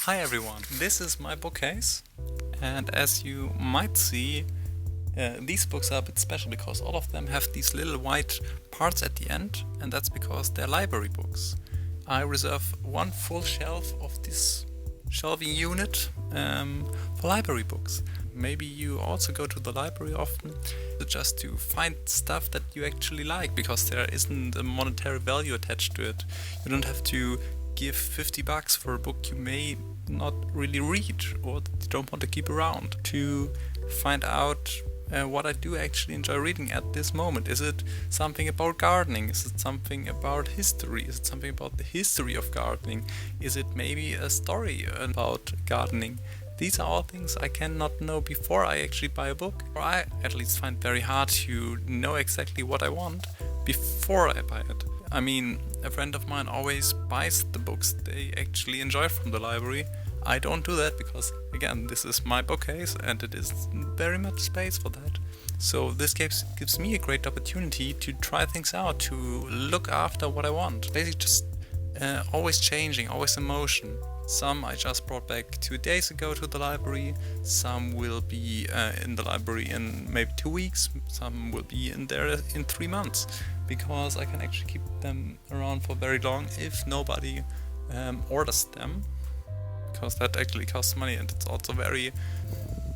Hi everyone, this is my bookcase, and as you might see, these books are a bit special because all of them have these little white parts at the end, and that's because they're library books. I reserve one full shelf of this shelving unit for library books. Maybe you also go to the library often just to find stuff that you actually like, because there isn't a monetary value attached to it. You don't have to give $50 for a book you may not really read or that you don't want to keep around. To find out what I do actually enjoy reading at this moment. Is it something about gardening? Is it something about history? Is it something about the history of gardening? Is it maybe a story about gardening? These are all things I cannot know before I actually buy a book, or I at least find very hard to know exactly what I want before I buy it. I mean, a friend of mine always buys the books they actually enjoy from the library. I don't do that because, again, this is my bookcase and it is very much space for that. So this gives me a great opportunity to try things out, to look after what I want. Basically just always changing, always in motion. Some I just brought back 2 days ago to the library, some will be in the library in maybe 2 weeks, some will be in there in 3 months, because I can actually keep them around for very long if nobody orders them, because that actually costs money and it's also very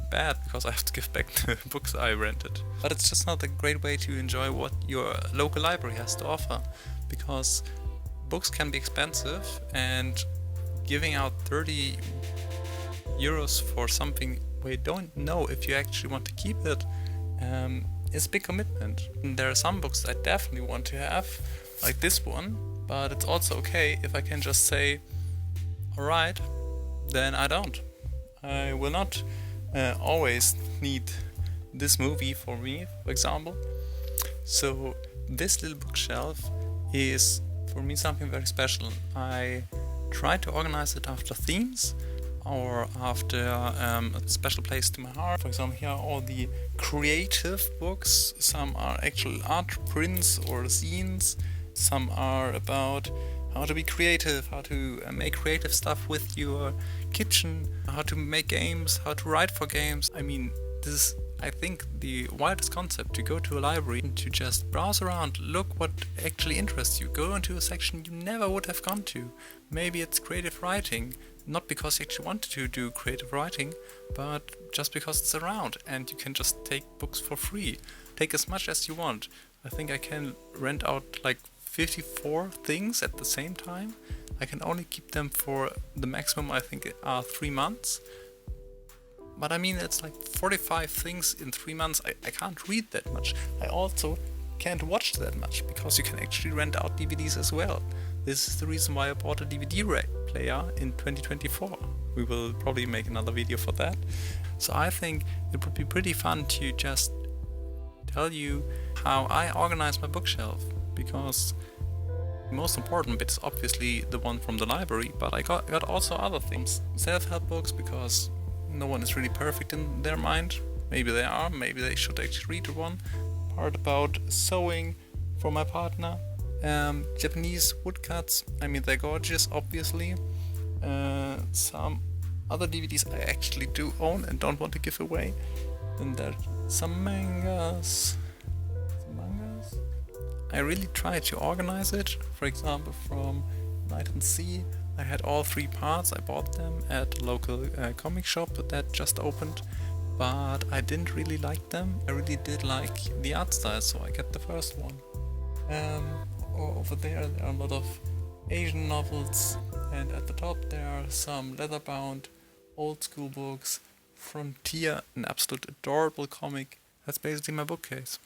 bad because I have to give back the books I rented. But it's just not a great way to enjoy what your local library has to offer, because books can be expensive, and giving out 30 euros for something where you don't know if you actually want to keep it is a big commitment. And there are some books I definitely want to have, like this one, but it's also okay if I can just say, alright, then I don't. I will not always need this movie for me, for example. So this little bookshelf is for me something very special. I try to organize it after themes or after a special place to my heart. For example, here are all the creative books. Some are actual art prints or zines. Some are about how to be creative, how to make creative stuff with your kitchen, how to make games, how to write for games. I mean, this is, I think, the wildest concept, to go to a library and to just browse around, look what actually interests you, go into a section you never would have gone to. Maybe it's creative writing, not because you actually wanted to do creative writing, but just because it's around and you can just take books for free. Take as much as you want. I think I can rent out like 54 things at the same time. I can only keep them for the maximum, I think, are 3 months. But I mean, it's like 45 things in 3 months. I can't read that much. I also can't watch that much, because you can actually rent out DVDs as well. This is the reason why I bought a DVD player in 2024. We will probably make another video for that. So I think it would be pretty fun to just tell you how I organize my bookshelf, because the most important bit is obviously the one from the library, but I got also other things. Self-help books, because no one is really perfect in their mind. Maybe they are, maybe they should actually read one. Part about sewing for my partner. Japanese woodcuts, I mean, they're gorgeous, obviously. Some other DVDs I actually do own and don't want to give away. Then there's some mangas. I really try to organize it. For example, from Night and Sea, I had all 3 parts. I bought them at a local comic shop that just opened, but I didn't really like them. I really did like the art style, so I got the first one. Over there are a lot of Asian novels, and at the top there are some leather-bound old school books. Frontier, an absolute adorable comic. That's basically my bookcase.